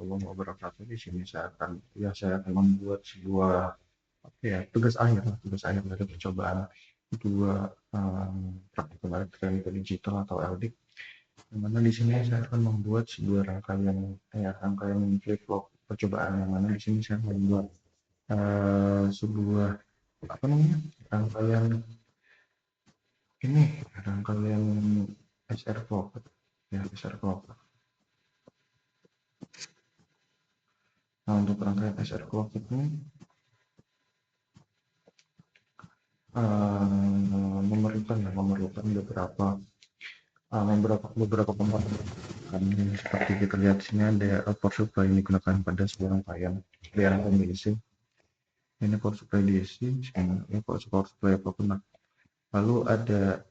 warahmatullahi wabarakatuh. Di sini saya akan membuat sebuah tugas akhir dari percobaan dua praktikum elektronika digital atau LDIK. Yang mana di sini saya akan membuat sebuah rangkaian flip-flop percobaan, yang mana di sini saya membuat sebuah rangkaian rangkaian SR Clock, ya SR Clock. Nah, untuk rangkaian SR Clock ini memerlukan beberapa komponen. Seperti kita lihat sini ada power supply yang digunakan pada sebuah rangkaian DC. Ini power supply DC, ini power supply apapun. Lalu ada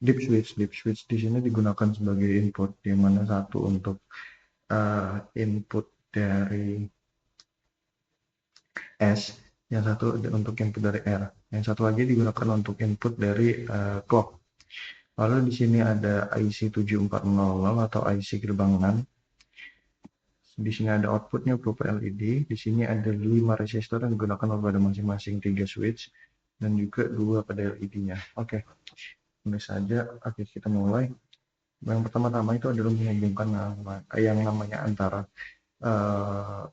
deep switch di sini digunakan sebagai input, di mana satu untuk input dari S, yang satu untuk input dari R, yang satu lagi digunakan untuk input dari clock. Lalu di sini ada IC 7400 atau IC gerbang NAND. Di sini ada outputnya berupa LED. Di sini ada 5 resistor yang digunakan pada masing-masing 3 switch dan juga 2 pada LED-nya. Oke, ini saja. Oke, kita mulai. Yang pertama-tama itu adalah menghubungkan yang namanya antara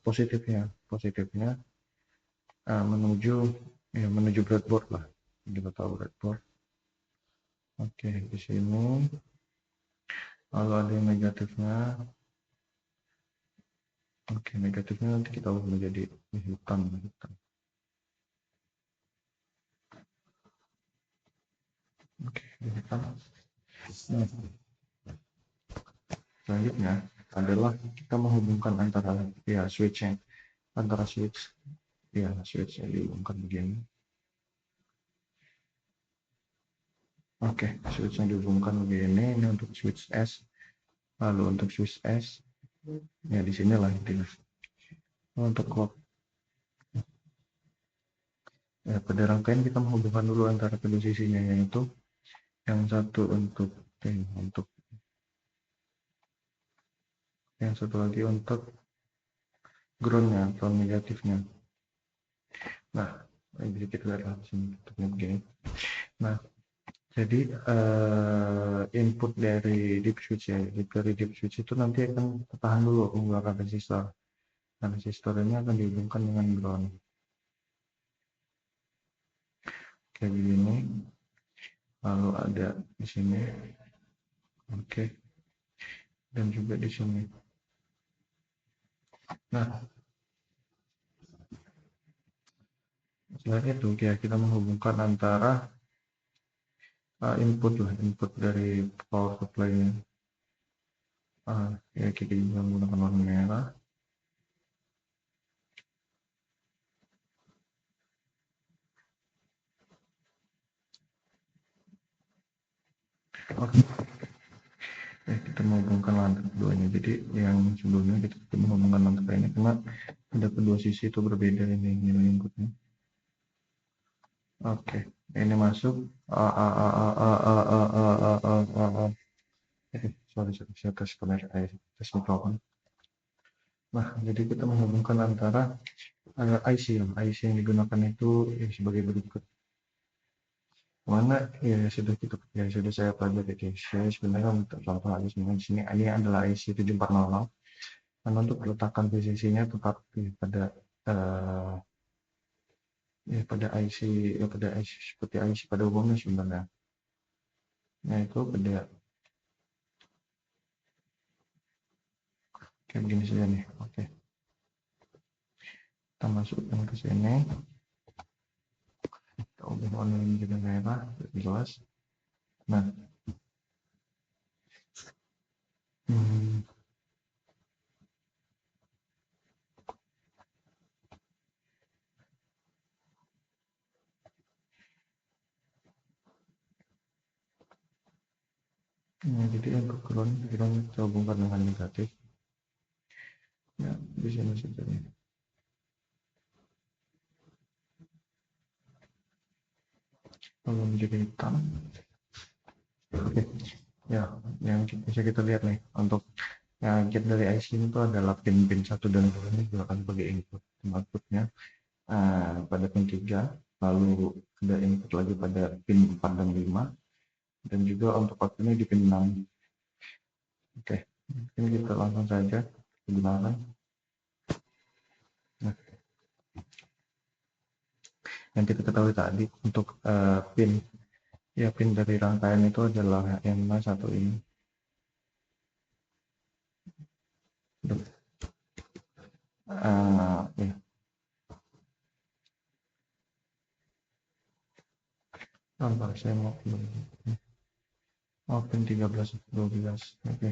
positifnya menuju breadboard lah. Kita tahu breadboard. Oke, di sini lalu ada yang negatifnya. Oke, negatifnya nanti kita ubah menjadi hitam. Oke, hitam. Nah, selanjutnya adalah kita menghubungkan antara switch-nya, switch-nya dihubungkan begini. Oke, switch-nya dihubungkan begini. Ini untuk switch S. Lalu untuk switch S, ya di sinilah intinya. Untuk clock, ya pada rangkaian kita menghubungkan dulu antara kedua sisinya, yaitu yang satu untuk yang satu lagi untuk groundnya atau negatifnya. Nah, jadi kita lihat sini begini. Nah, jadi input dari deep switch itu nanti akan tertahan dulu mengeluarkan resistor. Nah, resistor ini akan dihubungkan dengan ground. Kayak begini. Lalu ada di sini. Oke. Dan juga di sini. Nah, selain itu kita menghubungkan antara input dari power supply-nya. Kita menggunakan warna merah. Oke. Kita menghubungkan lantai keduanya. Jadi yang sebelumnya kita menghubungkan lantai ini karena ada kedua sisi itu berbeda ini nilai inputnya. Oke, ini masuk. Sorry, saya tes kamera, tes mikrofon. Nah, jadi kita menghubungkan antara IC yang digunakan itu sebagai berikut. Mana sudah saya pelajari. Saya sebenarnya untuk contoh di sini ini adalah IC 7400. Dan untuk peletakan posisinya tetap pada pada IC seperti IC pada umumnya sebenarnya. Nah, itu pada kayak begini saja nih. Oke, kita masukkan ke sini. Kita ubah warna menjadi merah, jelas. Nah, jadi untuk ground kita hubungkan dengan negatif. Ya, di sini saja nih. Lalu menjadi hitam. Oke, ya, yang bisa kita lihat nih untuk Nah, gate dari IC ini tuh adalah pin 1 dan 2 ini digunakan sebagai input. Outputnya pada pin 3, lalu ada input lagi pada pin 4 dan 5, dan juga untuk outputnya di pin 6. Oke, ini kita langsung saja gunakan. Nah, yang kita ketahui tadi untuk pin dari rangkaian itu adalah yang satu ini. Ya. Nampak saya mau pin 13 12. Oke.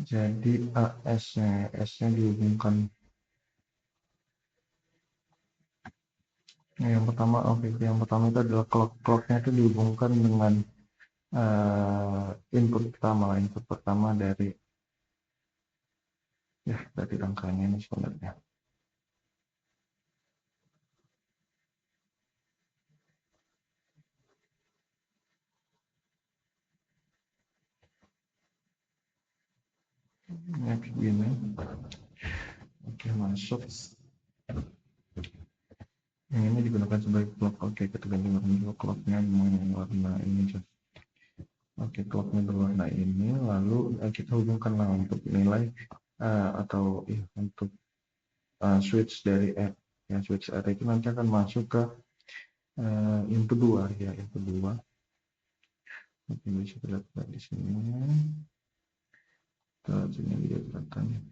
Jadi S-nya dihubungkan. Yang pertama itu adalah clocknya itu dihubungkan dengan input pertama dari rangkaian ini sebenarnya. Ini begini. Oke, masuk. Yang ini digunakan sebagai clock. Oke, kita ganti warna dulu clocknya dengan warna ini. Oke, clocknya berwarna ini. Lalu kita hubungkanlah untuk nilai untuk switch dari R. Ya, switch R itu nanti akan masuk ke input 2 ya, input 2. Oke, bisa terlihat di sini. Sini juga kelihatan.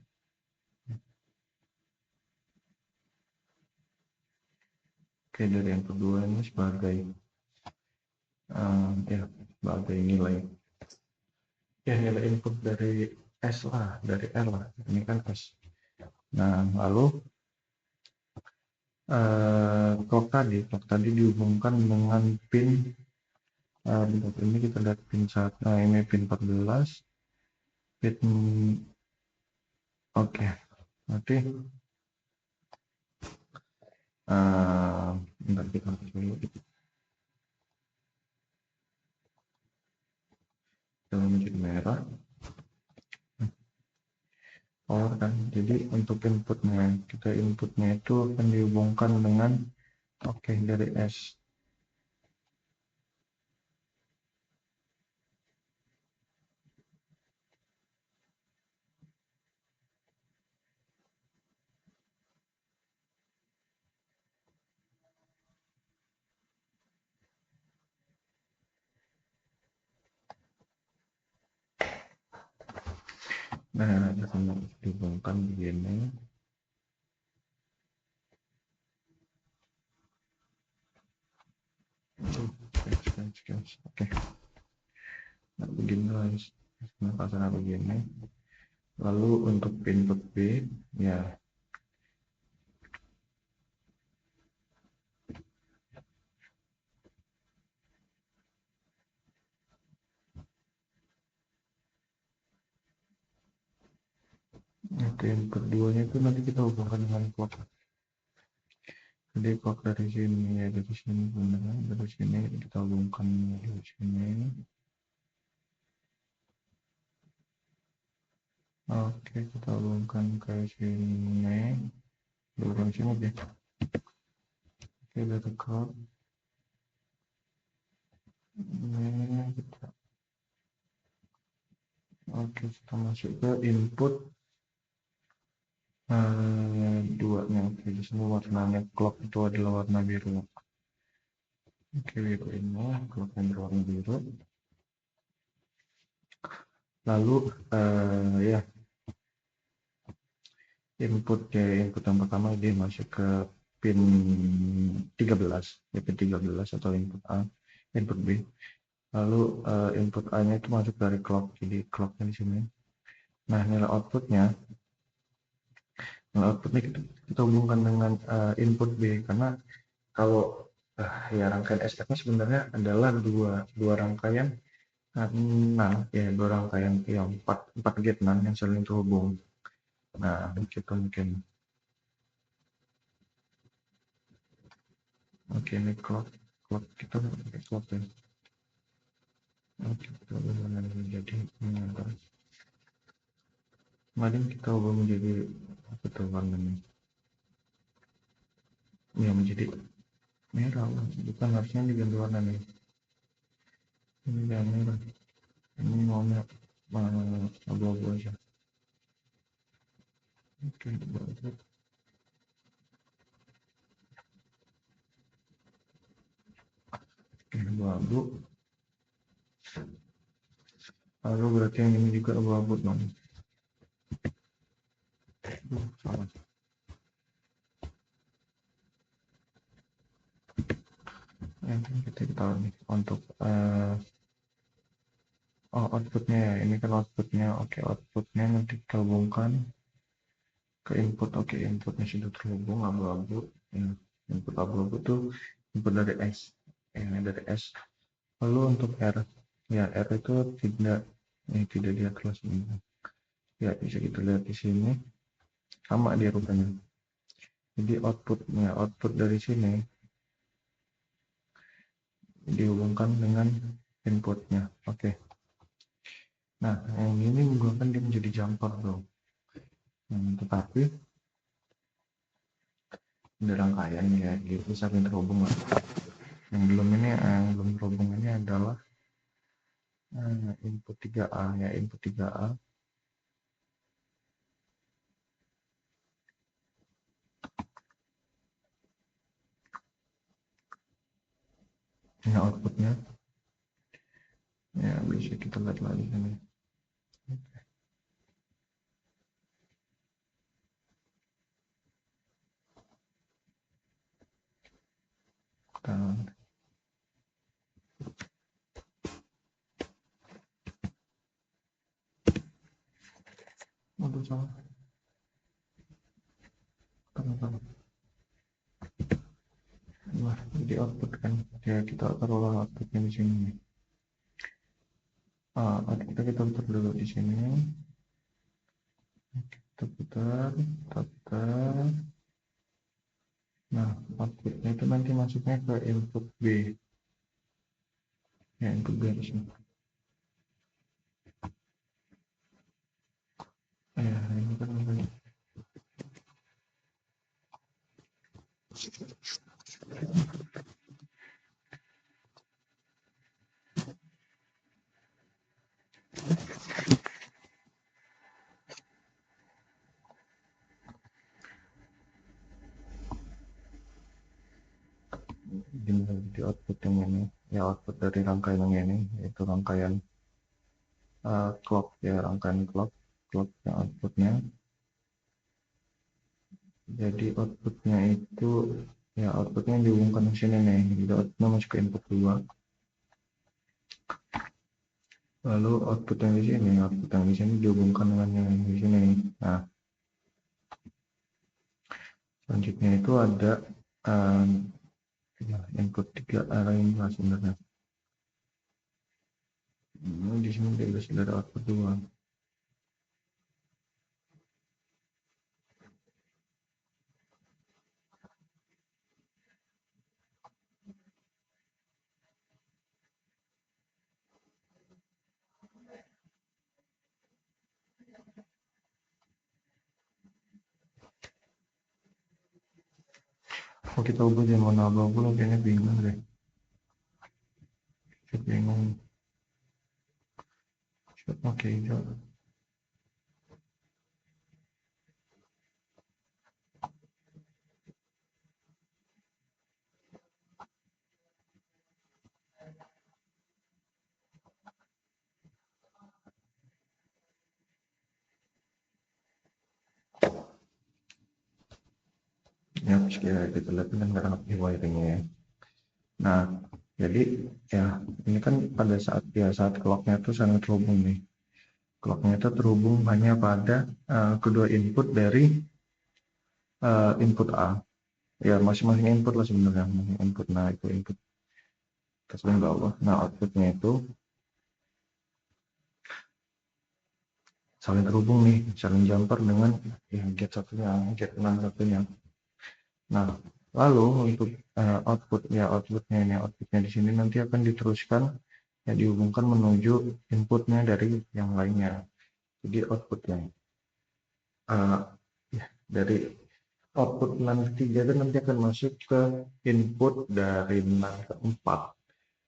Oke, dari yang kedua ini sebagai sebagai nilai nilai input dari S lah, dari R lah. Ini kan S. Nah, lalu clock tadi dihubungkan dengan pin ini kita lihat pin 1. Nah, ini pin 14. Pin oke. Nanti bentar kita dulu. Kita menjadi merah. Power kan. Jadi untuk inputnya itu akan dihubungkan dengan dari S. Nah, akan dihubungkan begini. Oke. Nah, begini guys. Pasarnya begini. Lalu untuk input B, ya. Oke, yang keduanya itu nanti kita hubungkan dengan clock. Jadi clock dari sini dari sini benar, dari sini kita hubungkan dari sini. Oke, kita hubungkan ke sini. Hubungkan sini deh. Oke, dari clock. Ini kita. Oke, kita masuk ke input. Duanya. Oke, di sini warnanya clock itu adalah warna biru. Oke, biru ini clock yang berwarna biru. Lalu input yang pertama dia masuk ke pin 13 pin 13 atau input A, input B. Lalu input A-nya itu masuk dari clock, jadi clocknya di sini. Nah, nilai outputnya kita hubungkan dengan input B, karena kalau rangkaian SF-nya sebenarnya adalah dua rangkaian NAND, dua rangkaian empat gate NAND yang saling terhubung. Nah, kita mungkin ini clock kita pakai clock ya. Oke, kita jadi Mari kita ubah menjadi apa tuh warnanya? Ya menjadi merah, bukan, harusnya diganti warna nih. Ini udah merah, ini mau merah, abu-abu aja. Oke, abu-abu. Oke, abu-abu. Lalu berarti yang ini juga abu-abu dong. Salah. Kita tahu nih untuk outputnya ya. Ini kan outputnya. Oke, outputnya nanti kita hubungkan ke input. Oke, inputnya sudah terhubung abu-abu. Ya, input abu-abu tuh input dari S. Ya, dari S. Lalu untuk R, ya R itu tidak dia kelas ini. Ya bisa kita lihat di sini sama dia rupanya. Jadi output dari sini dihubungkan dengan inputnya. Oke. Nah yang ini menggunakan dia menjadi jumper bro. Tetapi ada rangkaian ya, gitu saling terhubung lah. Yang belum terhubung ini adalah input 3A ya, input 3A. Ini outputnya ya, bisa kita lihat lagi ini. Untuk salah, teman-teman. Wah, jadi output kan ya, kita taruhlah outputnya di sini. Outputnya kita putar dulu di sini, kita putar. Nah, outputnya itu nanti masuknya ke input B ya, input B di sini. Ya ini kan di output yang ini ya, output dari rangkaian yang ini, yaitu rangkaian clock ya, rangkaian clock yang outputnya. Jadi outputnya itu ya, outputnya dihubungkan ke sini nih, jadi outputnya masuk ke input 2. Lalu output yang di sini dihubungkan dengan yang di sini. Nah, selanjutnya itu ada ya, input 3A lainnya sebenarnya. Di sini sudah ada output 2. Oh, kita ubah jadi mana abu-abu, kayaknya bingung deh. Bingung. Oke, hijau. Ya, sekiranya kita lihat kan nggak rapi wiringnya ya. Nah, jadi ya ini kan pada saat clocknya tuh sangat terhubung nih. Clocknya itu terhubung hanya pada kedua input dari input A. Ya, masing-masing input lah sebenarnya. Input, nah itu input ke bawah. Nah, outputnya itu saling terhubung nih, saling jumper dengan ya, gate 6 satunya. Nah, lalu untuk outputnya di sini nanti akan diteruskan ya, dihubungkan menuju inputnya dari yang lainnya. Jadi outputnya. uh, ya, dari output NAND ketiga itu nanti akan masuk ke input dari NAND keempat,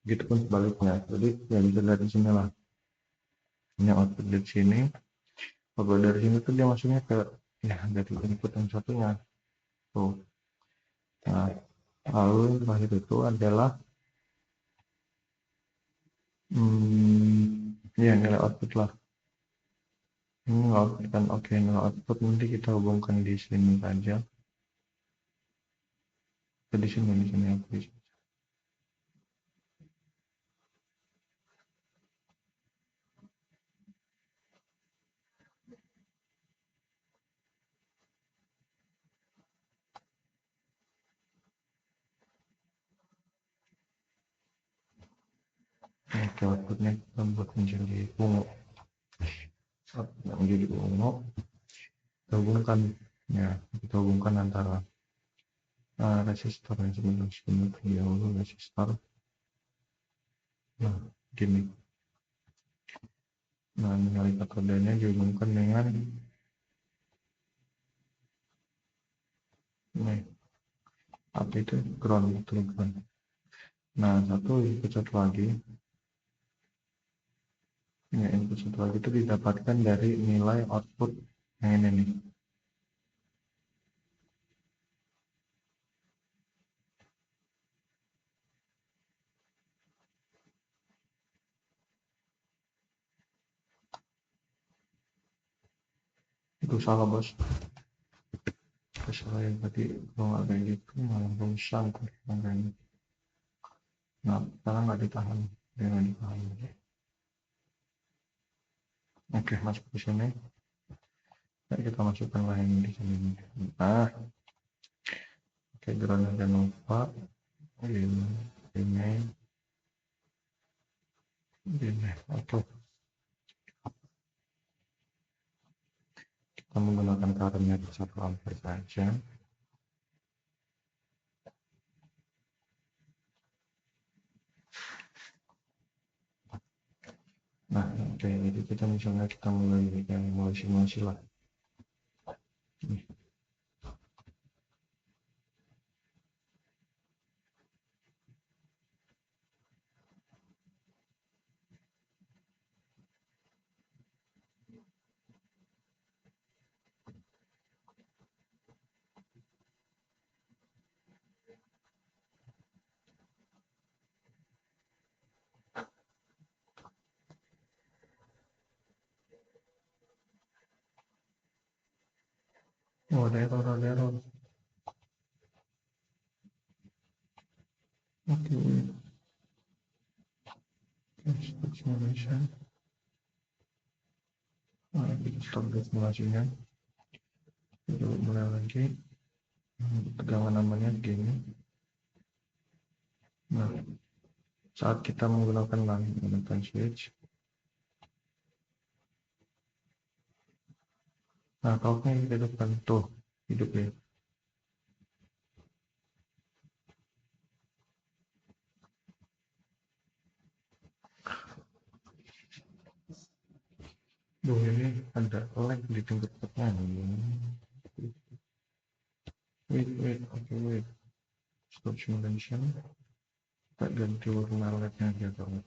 gitu pun sebaliknya. Jadi ya bisa dari sini lah, ini output dari sini, output dari sini tuh dia masuknya ke ya dari input yang satunya tuh. Nah, lalu yang terakhir itu adalah ya nilai output lah. Ini output kan, oke, nilai output nanti kita hubungkan di sini saja. Di sini aku bisa. Oke, outputnya kita buat menjadi ungu. Menjadi ungu, kita hubungkan, ya, kita hubungkan antara resistor yang sebenarnya dahulu resistor. Nah, gini. Nah, nilai katodanya dihubungkan dengan ini, apa itu ground, betul ground. Nah, satu lagi, ya, input satu lagi itu didapatkan dari nilai output yang ini nih. Itu salah bos. Salah yang tadi kalau nggak kayak gitu malah rusak makanya. Nah, sekarang nggak ditahan, dia nggak ditahan. Oke, masuk ke sini. Nah, kita masukkan lain di sini. Nah, oke, groundnya jangan lupa. Ini, oke. Kita menggunakan currentnya di 1 ampere saja. Nah, oke, jadi kita misalnya kita mulai simulasi lah. Oh, ada error. Oke, simulation. Nah, kita stop simulasinya. Kita mulai lagi. Tegangan namanya gini. Nah, saat kita menggunakan switch. Nah, kalau ini hidupkan tuh, hidup ya. Duh, ini ada lag di tingkat pertanyaan. Wait. Stop simulation. Kita ganti warna lagnya aja kalau.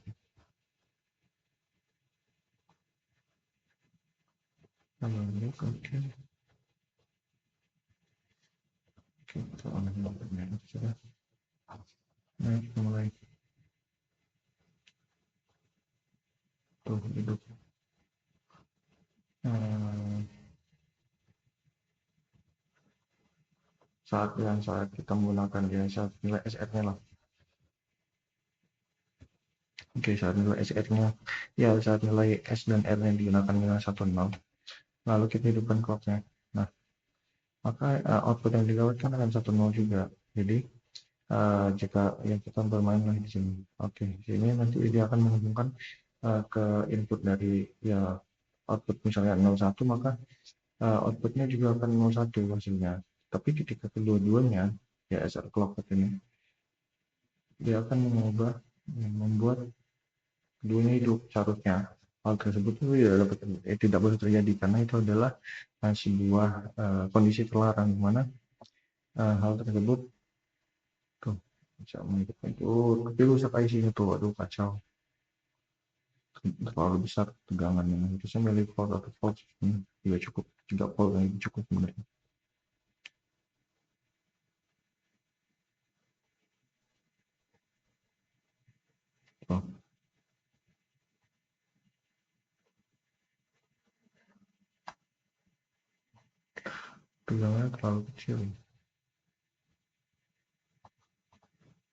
Kalau ini oke. Kita on lagnya sudah. Nah, mulai tuh hidup. Saat kita menggunakan dia saat nilai SR-nya lah. Oke, saat nilai SR-nya, ya saat nilai S dan R-nya digunakan nilai 10, lalu kita hidupkan clock-nya. Nah, maka output yang didapatkan akan 10 juga. Jadi jika yang kita bermain lagi di sini, oke, sini nanti dia akan menghubungkan ke input dari ya output misalnya 01, maka outputnya juga akan 01 hasilnya. Tapi ketika kedua-duanya ya SR clock ini, dia akan membuat keduanya hidup seharusnya. hal tersebut itu tidak boleh terjadi karena itu adalah sebuah kondisi terlarang di mana hal tersebut tuh bisa menyebabkan itu tapi rusak IC-nya tuh, aduh kacau, terlalu besar tegangannya, harusnya milivolt atau volt juga cukup, 3 volt yang cukup sebenarnya. Tuh, tegangannya terlalu kecil.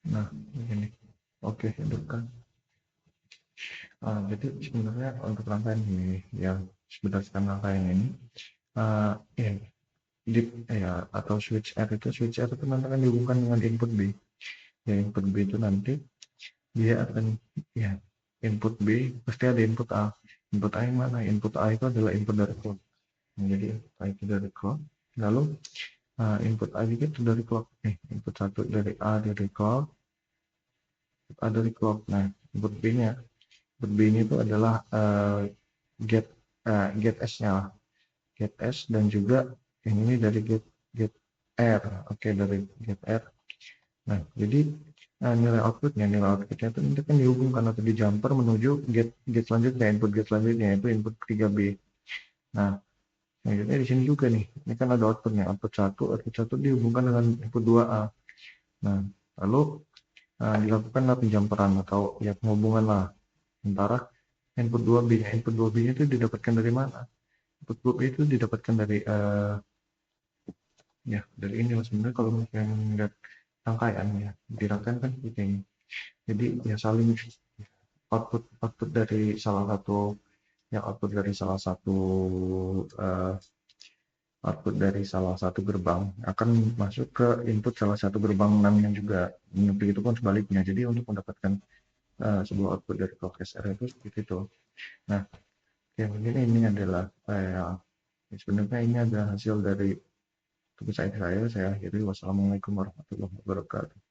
Nah ini oke, hidupkan. Jadi sebenarnya untuk rangkaian ini yang berdasarkan rangkaian ini ya deep ya atau switch R itu nanti akan dihubungkan dengan input B. Ya input B itu nanti dia akan ya input B pasti ada input A. Input A yang mana? Input A itu adalah input dari clock. Jadi input A itu dari clock. Lalu input A juga itu dari clock. Input satu dari A dari clock, A dari clock. Nah input B-nya, input B ini itu adalah get get S-nya lah. Get S dan juga yang ini dari get R. Oke, dari get R. Nah, jadi nilai outputnya itu nanti kan dihubungkan atau di jumper menuju get selanjutnya, input get selanjutnya itu input 3B. Nah, selanjutnya di sini juga nih, ini kan ada outputnya, output satu dihubungkan dengan input 2A. Nah, lalu dilakukanlah penjumperan atau ya penghubungan lah antara input 2B. Input 2B itu didapatkan dari mana? Input 2B itu didapatkan dari ya dari ini sebenarnya kalau misalnya melihat rangkaian ya, di rangkaian kan seperti ini. Jadi ya saling output output dari salah satu yang output dari salah satu uh, output dari salah satu gerbang akan masuk ke input salah satu gerbang yang juga, begitu pun sebaliknya. Jadi untuk mendapatkan sebuah output dari clock SR itu seperti itu. Nah, yang ini adalah sebenarnya ini adalah hasil dari tugas saya akhiri. Wassalamualaikum warahmatullahi wabarakatuh.